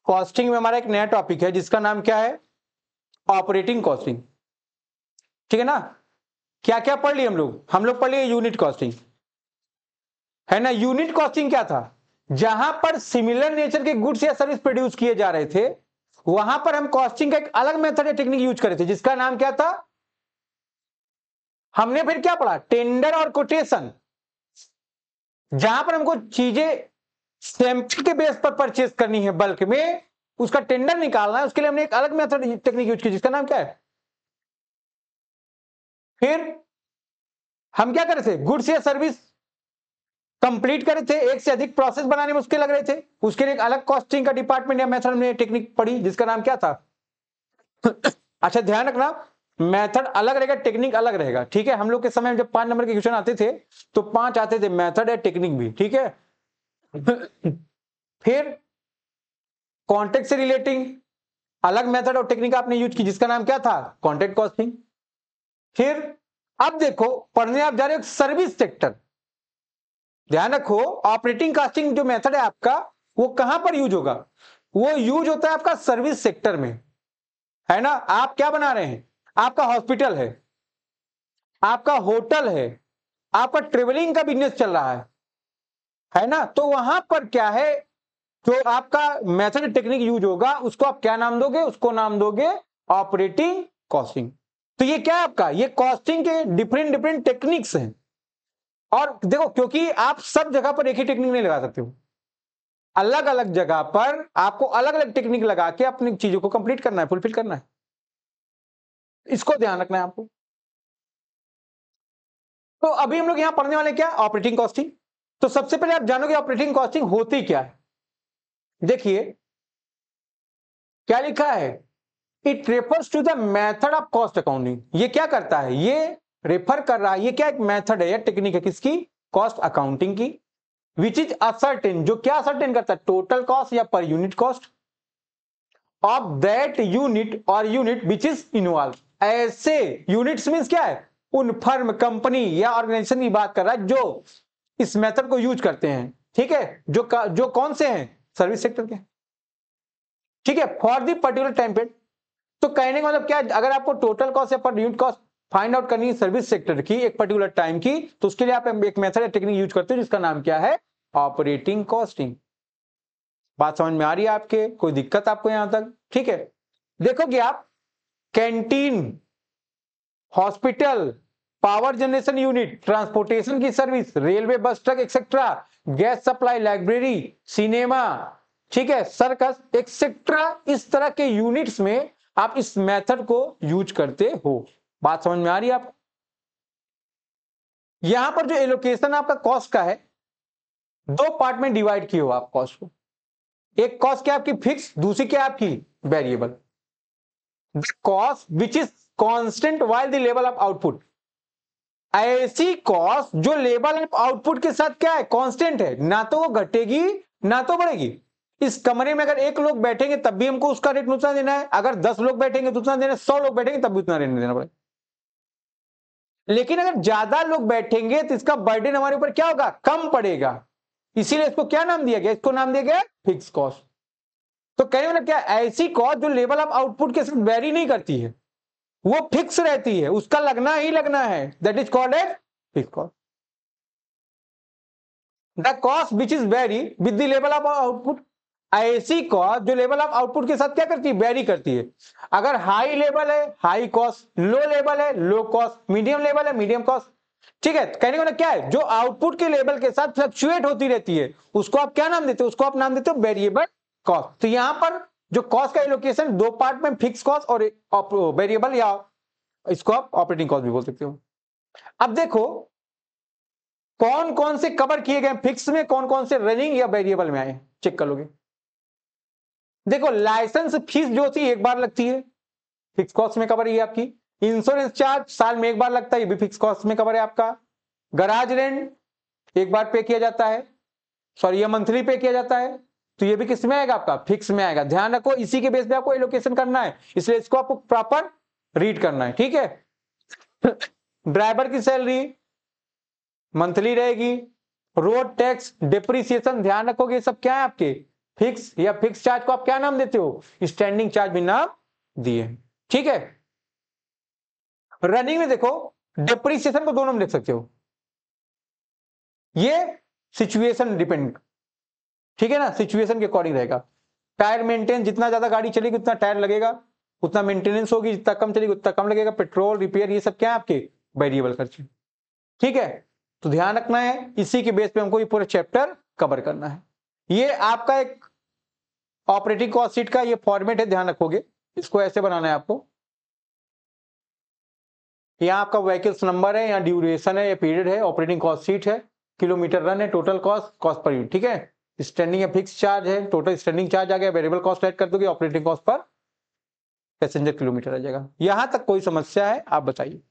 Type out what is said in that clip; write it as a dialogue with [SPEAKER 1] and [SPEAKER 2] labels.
[SPEAKER 1] Costing में हमारा एक नया टॉपिक है जिसका नाम क्या है, ऑपरेटिंग कॉस्टिंग। ठीक है ना। क्या क्या पढ़ लिए हम लोग पढ़ लिए यूनिट कॉस्टिंग, है ना। यूनिट कॉस्टिंग क्या था, जहां पर सिमिलर नेचर के गुड्स या सर्विस प्रोड्यूस किए जा रहे थे वहां पर हम कॉस्टिंग का एक अलग मेथड या टेक्निक यूज करे थे जिसका नाम क्या था, हमने फिर क्या पढ़ा, टेंडर और कोटेशन। जहां पर हमको चीजें सैंपल के बेस पर परचेज करनी है, बल्क में उसका टेंडर निकालना है, उसके लिए हमने एक अलग मेथड टेक्निक यूज की जिसका नाम क्या है। फिर हम क्या कर रहे थे, गुड्स या सर्विस कंप्लीट करे थे, एक से अधिक प्रोसेस बनाने में उसके लग रहे थे, उसके लिए एक अलग कॉस्टिंग का डिपार्टमेंट या मेथड में टेक्निक पढ़ी जिसका नाम क्या था। अच्छा ध्यान रखना, मेथड अलग रहेगा, टेक्निक अलग रहेगा। ठीक है, हम लोग के समय में जब 5 नंबर के क्वेश्चन आते थे तो 5 आते थे, मेथड या टेक्निक भी। ठीक है। फिर कॉन्टेक्ट से रिलेटिंग अलग मेथड और टेक्निक आपने यूज की जिसका नाम क्या था, कॉन्टेक्ट कॉस्टिंग। फिर अब देखो पढ़ने आप जा रहे हो सर्विस सेक्टर। ध्यान रखो, ऑपरेटिंग कॉस्टिंग जो मेथड है आपका वो कहां पर यूज होगा, वो यूज होता है आपका सर्विस सेक्टर में, है ना। आप क्या बना रहे हैं, आपका हॉस्पिटल है, आपका होटल है, आपका ट्रेवलिंग का बिजनेस चल रहा है ना। तो वहां पर क्या है, जो आपका मेथड टेक्निक यूज होगा उसको आप क्या नाम दोगे, उसको नाम दोगे ऑपरेटिंग कॉस्टिंग। तो ये क्या है आपका, ये कॉस्टिंग के डिफरेंट डिफरेंट टेक्निक्स हैं। और देखो क्योंकि आप सब जगह पर एक ही टेक्निक नहीं लगा सकते हो, अलग अलग जगह पर आपको अलग अलग टेक्निक लगा के अपनी चीजों को कंप्लीट करना है, फुलफिल करना है, इसको ध्यान रखना है आपको। तो अभी हम लोग यहां पढ़ने वाले क्या, ऑपरेटिंग कॉस्टिंग। तो सबसे पहले आप जानोगे ऑपरेटिंग कॉस्टिंग होती क्या है। देखिए क्या लिखा है, it refers to the method of cost accounting. ये क्या करता है, ये रेफर कर रहा है, ये क्या एक मेथड है या टेक्निक है किसकी, कॉस्ट अकाउंटिंग की। विच इज असर्टेन, जो क्या असर्टेन करता है, टोटल कॉस्ट या per unit cost of that unit और यूनिट विच इज इन्वॉल्व। ऐसे यूनिट्स मींस क्या है, उन फर्म कंपनी या ऑर्गेनाइजेशन की बात कर रहा है जो इस मेथड को यूज करते हैं। ठीक है, जो कौन से हैं, सर्विस सेक्टर के। ठीक है, for the particular time period. तो कहने का मतलब क्या है, अगर आपको टोटल कॉस्ट या per unit cost find out करनी है सर्विस सेक्टर की एक पर्टिकुलर टाइम की, तो उसके लिए आप एक मेथड या टेक्निक यूज करते हो जिसका नाम क्या है, ऑपरेटिंग कॉस्टिंग। बात समझ में आ रही है आपके, कोई दिक्कत आपको यहां तक। ठीक है, देखोगे आप canteen, hospital, power generation unit, transportation की सर्विस, रेलवे, बस, truck etcetera, gas supply, library, cinema, ठीक है, सर्कस एक्सेट्रा, इस तरह के यूनिट्स में आप इस मेथड को यूज करते हो। बात समझ में आ रही है आपको। यहां पर जो एलोकेशन आपका कॉस्ट का है, 2 पार्ट में डिवाइड किए हो आप कॉस्ट को। एक कॉस्ट क्या आपकी फिक्स, दूसरी क्या आपकी variable. Cost which is constant while the level of output. ऐसी कॉस्ट जो लेवल ऑफ आउटपुट के साथ क्या है, कांस्टेंट है, ना तो वो घटेगी ना तो बढ़ेगी। इस कमरे में अगर 1 लोग बैठेंगे तब भी हमको उसका रेट उतना देना है, अगर 10 लोग बैठेंगे तो उतना देना है, 100 लोग बैठेंगे तब भी उतना रेट देना पड़ेगा। लेकिन अगर ज्यादा लोग बैठेंगे तो इसका बर्डन हमारे ऊपर क्या होगा, कम पड़ेगा। इसीलिए इसको क्या नाम दिया गया, इसको नाम दिया गया फिक्स कॉस्ट। तो कहने मतलब क्या, ऐसी कॉस्ट जो लेवल ऑफ आउटपुट के साथ वेरी नहीं करती है, वो फिक्स रहती है, उसका लगना ही लगना है, that is called as fix cost. The cost which is vary with the level of output. ऐसी कॉस्ट जो लेवल ऑफ आउटपुट के साथ क्या करती है, वेरी करती है। अगर हाई लेवल है हाई कॉस्ट, लो लेवल है लो कॉस्ट, मीडियम लेवल है मीडियम कॉस्ट। ठीक है, कहने का मतलब क्या है, जो आउटपुट के लेवल के साथ फ्लक्चुएट होती रहती है उसको आप क्या नाम देते हो, उसको आप नाम देते हो वेरिएबल कॉस्ट। तो यहां पर जो कॉस्ट का एलोकेशन 2 पार्ट में, फिक्स कॉस्ट और वेरिएबल, या इसको आप ऑपरेटिंग कॉस्ट भी बोल सकते हो। अब देखो कौन कौन से कवर किए गए फिक्स में, कौन कौन से रनिंग या वेरिएबल में आए, चेक कर लोगे। देखो लाइसेंस फीस जो होती है एक बार लगती है, फिक्स कॉस्ट में कवर है आपकी। इंश्योरेंस चार्ज साल में एक बार लगता है, ये भी फिक्स कॉस्ट में कवर है आपका। गराज रेंट एक बार पे किया जाता है, सॉरी ये मंथली पे किया जाता है, तो ये भी किस में आएगा, आपका फिक्स में आएगा। ध्यान रखो इसी के बेस पे आपको एलोकेशन करना है, इसलिए इसको आपको प्रॉपर रीड करना है। ठीक है, ड्राइवर की सैलरी मंथली रहेगी। रोड टैक्स, डिप्रिसिएशन, ध्यान रखोगे ये सब क्या है आपके फिक्स या फिक्स चार्ज को आप क्या नाम देते हो? स्टैंडिंग चार्ज भी नाम दिए। ठीक है। रनिंग में देखो डेप्रिसिएशन को 2 नाम लिख सकते हो, ये सिचुएशन डिपेंड, ठीक है ना, सिचुएशन के अकॉर्डिंग रहेगा। टायर मेंटेन, जितना ज्यादा गाड़ी चलेगी उतना टायर लगेगा, उतना मेंटेनेंस होगी, जितना कम चलेगी उतना कम लगेगा। पेट्रोल, रिपेयर, ये सब क्या है आपके वेरिएबल खर्चे। ठीक है, तो ध्यान रखना है, इसी के बेस पे हमको ये पूरा चैप्टर कवर करना है। ये आपका एक ऑपरेटिंग कॉस्ट शीट का ये फॉर्मेट है, ध्यान रखोगे, इसको ऐसे बनाना है आपको। यहाँ आपका व्हीकल्स नंबर है, यहाँ ड्यूरेशन है, या पीरियड है, ऑपरेटिंग कॉस्ट शीट है, किलोमीटर रन है, total cost, cost per unit. ठीक है, स्टैंडिंग या फिक्स चार्ज है, टोटल स्टैंडिंग चार्ज आ गया, वेरिएबल कॉस्ट ऐड कर दोगे, operating cost per passenger kilometre आ जाएगा। यहां तक कोई समस्या है आप बताइए।